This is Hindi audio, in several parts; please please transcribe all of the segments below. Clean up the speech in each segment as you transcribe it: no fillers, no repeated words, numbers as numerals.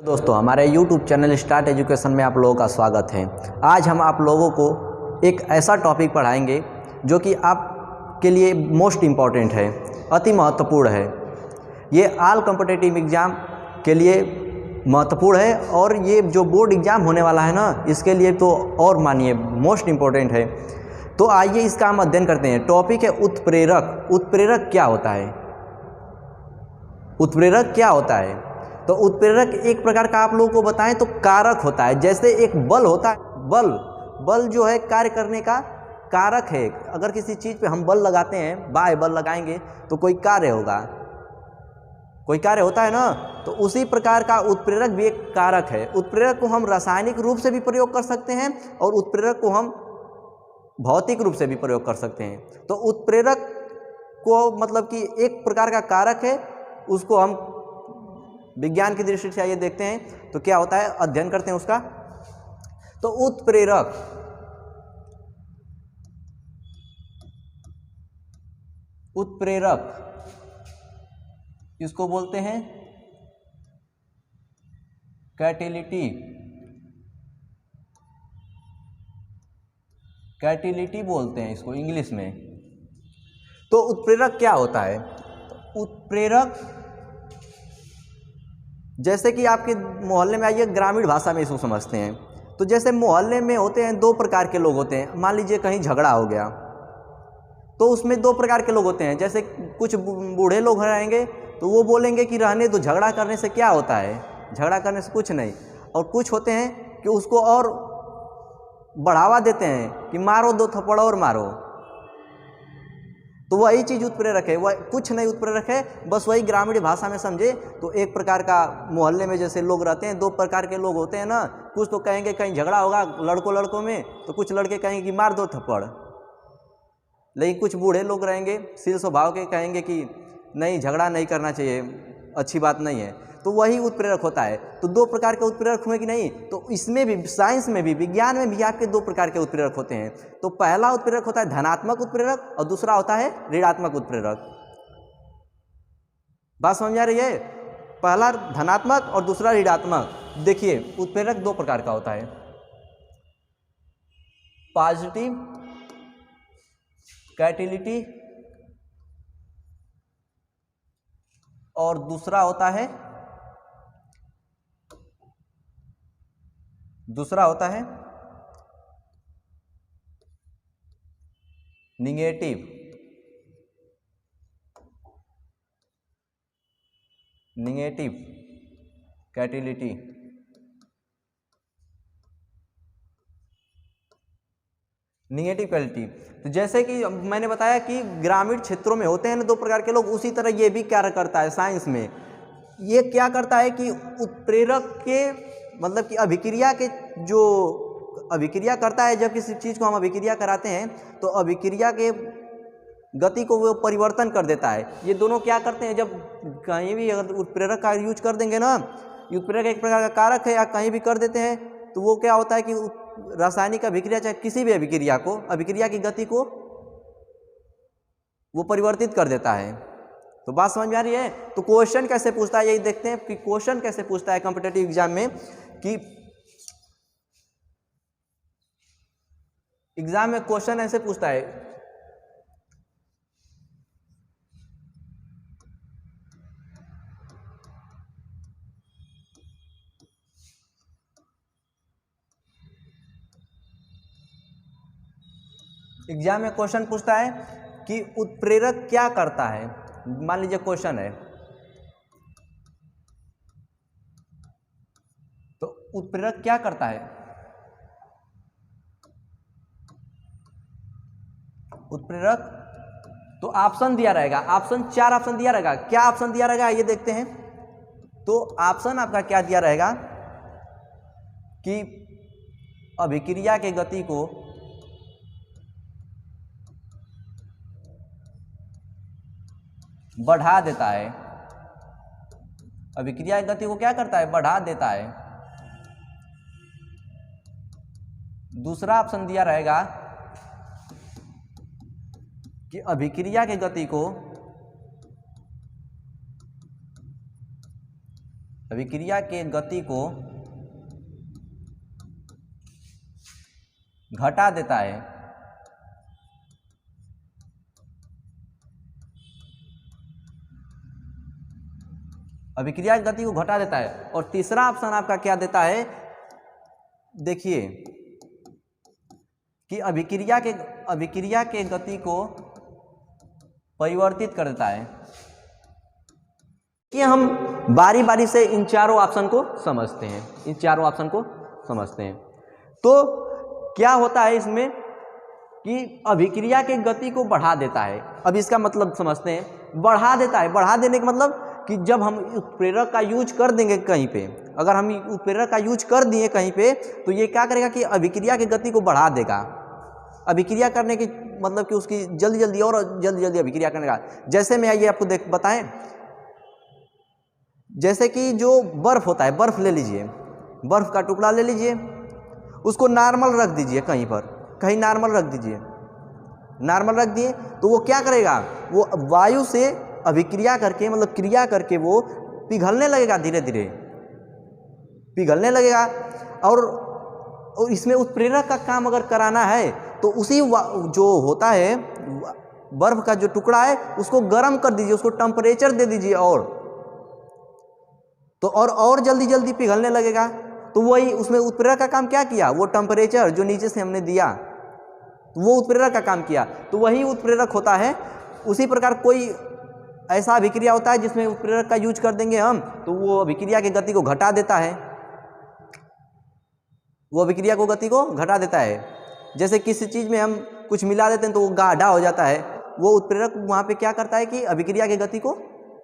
दोस्तों, हमारे YouTube चैनल स्टार्ट एजुकेशन में आप लोगों का स्वागत है। आज हम आप लोगों को एक ऐसा टॉपिक पढ़ाएंगे जो कि आपके लिए मोस्ट इम्पॉर्टेंट है, अति महत्वपूर्ण है। ये ऑल कॉम्पिटिटिव एग्ज़ाम के लिए महत्वपूर्ण है और ये जो बोर्ड एग्ज़ाम होने वाला है ना, इसके लिए तो और मानिए मोस्ट इम्पॉर्टेंट है। तो आइए इसका हम अध्ययन करते हैं। टॉपिक है उत्प्रेरक। उत्प्रेरक क्या होता है? उत्प्रेरक क्या होता है? तो उत्प्रेरक एक प्रकार का आप लोगों को बताएं तो कारक होता है। जैसे एक बल होता है, बल जो है कार्य करने का कारक है। अगर किसी चीज़ पे हम बल लगाते हैं, बाह्य बल लगाएंगे तो कोई कार्य होगा, कोई कार्य होता है ना। तो उसी प्रकार का उत्प्रेरक भी एक कारक है। उत्प्रेरक को हम रासायनिक रूप से भी प्रयोग कर सकते हैं और उत्प्रेरक को हम भौतिक रूप से भी प्रयोग कर सकते हैं। तो उत्प्रेरक को मतलब कि एक प्रकार का कारक है, उसको हम विज्ञान की दृष्टि से आइए देखते हैं तो क्या होता है, अध्ययन करते हैं उसका। तो उत्प्रेरक इसको बोलते हैं कैटेलिटी बोलते हैं इसको इंग्लिश में। तो उत्प्रेरक क्या होता है? तो उत्प्रेरक जैसे कि आपके मोहल्ले में आइए, ग्रामीण भाषा में इसको समझते हैं। तो जैसे मोहल्ले में होते हैं, दो प्रकार के लोग होते हैं। मान लीजिए कहीं झगड़ा हो गया तो उसमें दो प्रकार के लोग होते हैं। जैसे कुछ बूढ़े लोग रहेंगे तो वो बोलेंगे कि रहने दो, झगड़ा करने से क्या होता है, झगड़ा करने से कुछ नहीं। और कुछ होते हैं कि उसको और बढ़ावा देते हैं कि मारो, दो थप्पड़ और मारो। तो वही चीज़ उत्प्रेरक है। वह कुछ नहीं उत्प्रेरक है, बस वही ग्रामीण भाषा में समझे तो एक प्रकार का मोहल्ले में जैसे लोग रहते हैं, दो प्रकार के लोग होते हैं ना। कुछ तो कहेंगे कहीं झगड़ा होगा लड़कों में, तो कुछ लड़के कहेंगे कि मार दो थप्पड़। लेकिन कुछ बूढ़े लोग रहेंगे शील स्वभाव के, कहेंगे कि नहीं, झगड़ा नहीं करना चाहिए, अच्छी बात नहीं है। तो वही उत्प्रेरक होता है। तो दो प्रकार के उत्प्रेरक हुए कि नहीं? तो इसमें भी, साइंस में भी, विज्ञान में भी आपके दो प्रकार के उत्प्रेरक होते हैं। तो पहला उत्प्रेरक होता है धनात्मक उत्प्रेरक और दूसरा होता है ऋणात्मक उत्प्रेरक। बात समझ आ रही है? पहला धनात्मक और दूसरा ऋणात्मक। देखिए, उत्प्रेरक दो प्रकार का होता है, पॉजिटिव कैटेलिटी और दूसरा होता है निगेटिव कैटेलिटी। निगेटिव कैटेलिटी। तो जैसे कि मैंने बताया कि ग्रामीण क्षेत्रों में होते हैं ना दो प्रकार के लोग, उसी तरह ये भी क्या करता है साइंस में। ये क्या करता है कि उत्प्रेरक के मतलब कि अभिक्रिया के, जो अभिक्रिया करता है, जब किसी चीज़ को हम अभिक्रिया कराते हैं तो अभिक्रिया के गति को वो परिवर्तन कर देता है। ये दोनों क्या करते हैं, जब कहीं भी अगर उत्प्रेरक का यूज कर देंगे ना, उत्प्रेरक एक प्रकार का कारक है, या कहीं भी कर देते हैं तो वो क्या होता है कि रासायनिक अभिक्रिया, चाहे किसी भी अभिक्रिया को, अभिक्रिया की गति को वो परिवर्तित कर देता है। तो बात समझ में आ रही है? तो क्वेश्चन कैसे पूछता है, यही देखते हैं कि क्वेश्चन कैसे पूछता है कॉम्पिटिटिव एग्जाम में। कि एग्जाम में क्वेश्चन ऐसे पूछता है, एग्जाम में क्वेश्चन पूछता है कि उत्प्रेरक क्या करता है। मान लीजिए क्वेश्चन है, तो उत्प्रेरक क्या करता है? उत्प्रेरक, तो ऑप्शन दिया रहेगा, ऑप्शन 4 ऑप्शन दिया रहेगा। क्या ऑप्शन दिया रहेगा ये देखते हैं। तो ऑप्शन आपका क्या दिया रहेगा कि अभिक्रिया के गति को बढ़ा देता है। अभिक्रिया की गति को क्या करता है? बढ़ा देता है। दूसरा ऑप्शन दिया रहेगा कि अभिक्रिया की गति को अभिक्रिया के गति को घटा देता है। अभिक्रिया की गति को घटा देता है। और तीसरा ऑप्शन आपका क्या देता है, देखिए कि अभिक्रिया के गति को परिवर्तित कर देता है। कि हम बारी बारी से इन चारों ऑप्शन को समझते हैं। तो क्या होता है इसमें कि अभिक्रिया के गति को बढ़ा देता है। अब इसका मतलब समझते हैं, बढ़ा देता है। बढ़ा देने का मतलब कि जब हम उत्प्रेरक का यूज कर देंगे कहीं पे, अगर हम उत्प्रेरक का यूज कर दिए कहीं पे, तो ये क्या करेगा कि अभिक्रिया की गति को बढ़ा देगा। अभिक्रिया करने की मतलब कि उसकी जल्दी जल्दी अभिक्रिया करने का। जैसे मैं आइए आपको बताएं, जैसे कि जो बर्फ होता है, बर्फ ले लीजिए, बर्फ का टुकड़ा ले लीजिए, उसको नॉर्मल रख दीजिए कहीं पर, कहीं नॉर्मल रख दीजिए। नॉर्मल रख दिए तो वो क्या करेगा, वो वायु से अभिक्रिया करके मतलब क्रिया करके वो पिघलने लगेगा, धीरे धीरे पिघलने लगेगा। और इसमें उत्प्रेरक का काम अगर कराना है तो उसी जो होता है बर्फ का जो टुकड़ा है उसको गर्म कर दीजिए, उसको टेम्परेचर दे दीजिए, तो और जल्दी पिघलने लगेगा। तो वही उसमें उत्प्रेरक का काम क्या किया, वो टेम्परेचर जो नीचे से हमने दिया तो वो उत्प्रेरक का काम किया, तो वही उत्प्रेरक होता है। उसी प्रकार कोई ऐसा अभिक्रिया होता है जिसमें उत्प्रेरक का यूज कर देंगे हम, तो वो अभिक्रिया की गति को घटा देता है। वो अभिक्रिया को गति को घटा देता है। जैसे किसी चीज़ में हम कुछ मिला देते हैं तो वो गाढ़ा हो जाता है, वो उत्प्रेरक वहाँ पे क्या करता है कि अभिक्रिया की गति को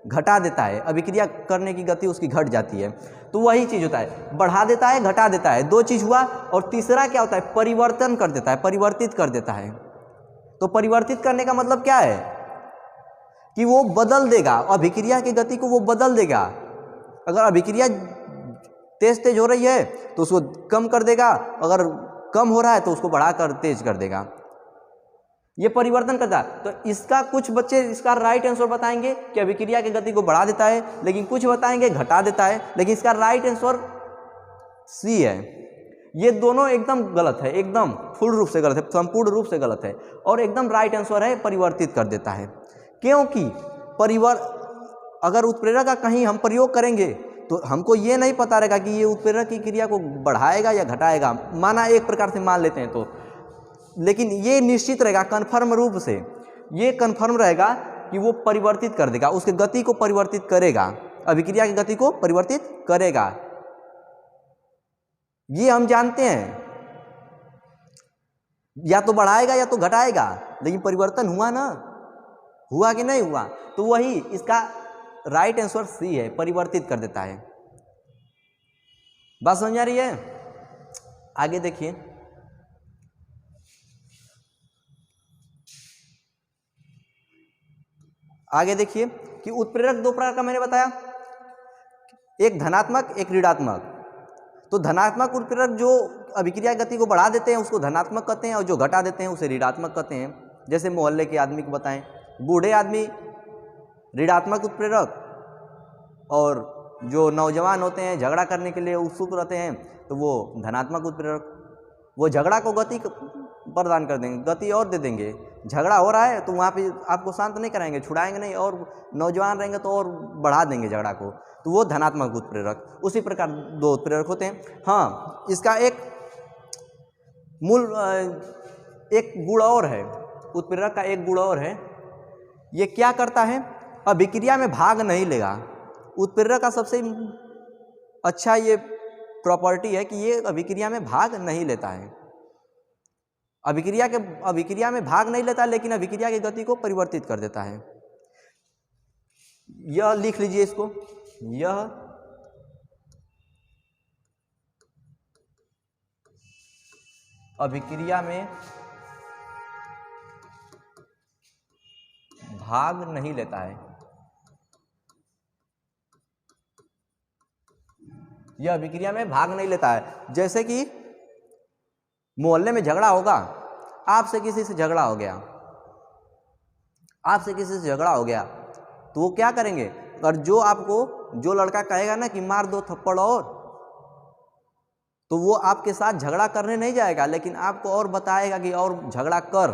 घटा देता है, अभिक्रिया करने की गति उसकी घट जाती है। तो वही चीज़ होता है, बढ़ा देता है, घटा देता है, दो चीज़ हुआ। और तीसरा क्या होता है, परिवर्तन कर देता है, परिवर्तित कर देता है। तो परिवर्तित करने का मतलब क्या है कि वो बदल देगा, अभिक्रिया की गति को वो बदल देगा। अगर अभिक्रिया तेज हो रही है तो उसको कम कर देगा, अगर कम हो रहा है तो उसको बढ़ाकर तेज कर देगा। ये परिवर्तन करता है। तो इसका कुछ बच्चे इसका राइट आंसर बताएंगे कि अभिक्रिया की गति को बढ़ा देता है, लेकिन कुछ बताएंगे घटा देता है, लेकिन इसका राइट आंसर सी है। ये दोनों एकदम गलत है, एकदम फुल रूप से गलत है, संपूर्ण रूप से गलत है। और एकदम राइट आंसर है परिवर्तित कर देता है। क्योंकि अगर उत्प्रेरक का कहीं हम प्रयोग करेंगे तो हमको ये नहीं पता रहेगा कि ये उत्प्रेरक की क्रिया को बढ़ाएगा या घटाएगा, माना एक प्रकार से मान लेते हैं तो, लेकिन ये निश्चित रहेगा कन्फर्म रूप से, ये कन्फर्म रहेगा कि वो परिवर्तित कर देगा, उसके गति को परिवर्तित करेगा, अभिक्रिया की गति को परिवर्तित करेगा। ये हम जानते हैं, या तो बढ़ाएगा या तो घटाएगा, लेकिन परिवर्तन हुआ ना, हुआ कि नहीं हुआ। तो वही इसका राइट आंसर सी है, परिवर्तित कर देता है। बात समझ आ रही है? आगे देखिए, आगे देखिए कि उत्प्रेरक दो प्रकार का मैंने बताया, एक धनात्मक एक ऋणात्मक। तो धनात्मक उत्प्रेरक जो अभिक्रिया गति को बढ़ा देते हैं उसको धनात्मक कहते हैं, और जो घटा देते हैं उसे ऋणात्मक कहते हैं। जैसे मोहल्ले के आदमी को बताएं, बूढ़े आदमी ऋणात्मक उत्प्रेरक, और जो नौजवान होते हैं झगड़ा करने के लिए उत्सुक रहते हैं तो वो धनात्मक उत्प्रेरक। वो झगड़ा को गति प्रदान कर देंगे, गति और दे देंगे। झगड़ा हो रहा है तो वहाँ पे आपको शांत नहीं कराएंगे, छुड़ाएंगे नहीं, और नौजवान रहेंगे तो और बढ़ा देंगे झगड़ा को, तो वो धनात्मक उत्प्रेरक। उसी प्रकार दो उत्प्रेरक होते हैं। हाँ, इसका एक मूल एक गुण और है, उत्प्रेरक का एक गुण और है, ये क्या करता है, अभिक्रिया में भाग नहीं लेगा। उत्प्रेरक का सबसे अच्छा ये प्रॉपर्टी है कि ये अभिक्रिया में भाग नहीं लेता है, अभिक्रिया में भाग नहीं लेता, लेकिन अभिक्रिया की गति को परिवर्तित कर देता है। यह लिख लीजिए इसको, यह अभिक्रिया में भाग नहीं लेता है, यह अभिक्रिया में भाग नहीं लेता है। जैसे कि मोहल्ले में झगड़ा होगा, आपसे किसी से झगड़ा हो गया, आपसे किसी से झगड़ा हो गया, तो वो क्या करेंगे, और जो आपको जो लड़का कहेगा ना कि मार दो थप्पड़ और, तो वो आपके साथ झगड़ा करने नहीं जाएगा, लेकिन आपको और बताएगा कि और झगड़ा कर।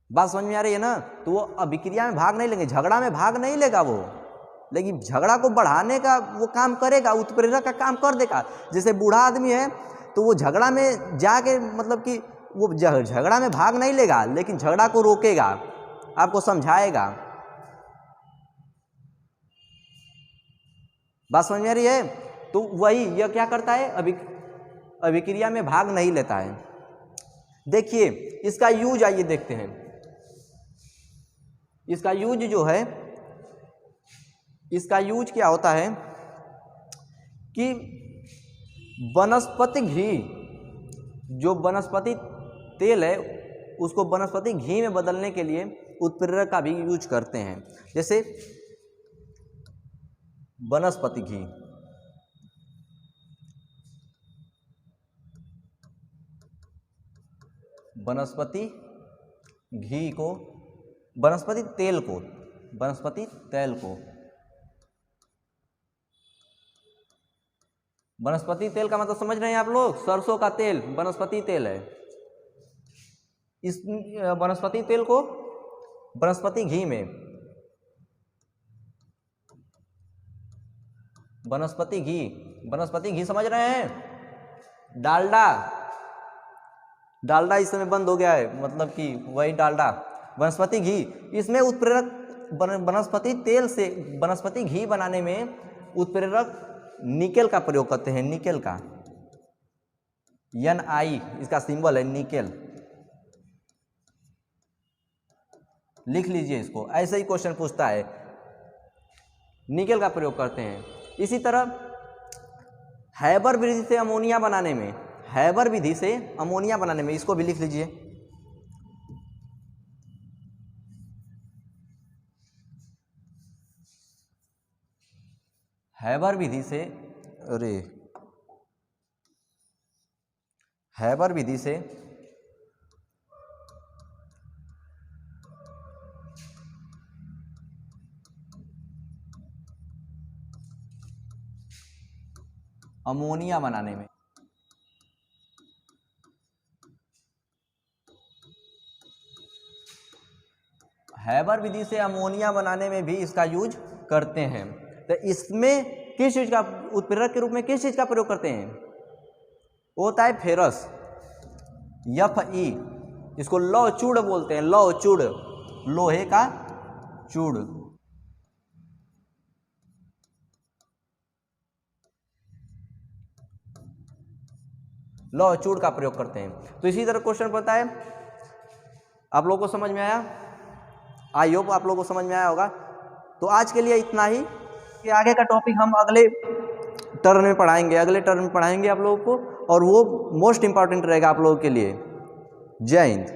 बात समझ में आ रही है ना? तो वो अभिक्रिया में भाग नहीं लेंगे, झगड़ा में भाग नहीं लेगा वो, लेकिन झगड़ा को बढ़ाने का वो काम करेगा, उत्प्रेरक का काम कर देगा। जैसे बूढ़ा आदमी है तो वो झगड़ा में जाके मतलब कि वो झगड़ा में भाग नहीं लेगा, लेकिन झगड़ा को रोकेगा, आपको समझाएगा। बात समझ में आ रही है? तो वही यह क्या करता है, अभिक्रिया में भाग नहीं लेता है। देखिए इसका यूज, आइए देखते हैं इसका यूज जो है, इसका यूज क्या होता है कि वनस्पति घी, जो वनस्पति तेल है उसको वनस्पति घी में बदलने के लिए उत्प्रेरक का भी यूज करते हैं। जैसे वनस्पति घी, वनस्पति घी को, वनस्पति तेल को, वनस्पति तेल को, वनस्पति तेल का मतलब समझ रहे हैं आप लोग? सरसों का तेल वनस्पति तेल है। इस वनस्पति तेल को वनस्पति घी में, वनस्पति घी समझ रहे हैं? डालडा, डालडा इस समय बंद हो गया है, मतलब कि वही डालडा, वनस्पति घी, इसमें उत्प्रेरक वनस्पति तेल से वनस्पति घी बनाने में उत्प्रेरक निकेल का प्रयोग करते हैं। निकेल का, Ni इसका सिंबल है, निकेल, लिख लीजिए इसको, ऐसे ही क्वेश्चन पूछता है। निकेल का प्रयोग करते हैं। इसी तरह हैबर विधि से अमोनिया बनाने में, हैबर विधि से अमोनिया बनाने में, इसको भी लिख लीजिए। हैबर विधि से, हैबर विधि से अमोनिया बनाने में, हैबर विधि से अमोनिया बनाने में भी इसका यूज करते हैं। तो इसमें किस चीज का, उत्प्रेरक के रूप में किस चीज का प्रयोग करते हैं? वो होता है फेरस, Fe, इसको लौह चूड़ बोलते हैं, लौह चूड़, लोहे का चूड़। लौह चूड़ का प्रयोग करते हैं। तो इसी तरह क्वेश्चन पता है, आप लोगों को समझ में आया? आई होप आप लोगों को समझ में आया होगा। तो आज के लिए इतना ही, कि आगे का टॉपिक हम अगले टर्म में पढ़ाएंगे, अगले टर्म में पढ़ाएंगे आप लोगों को, और वो मोस्ट इंपॉर्टेंट रहेगा आप लोगों के लिए। जय हिंद।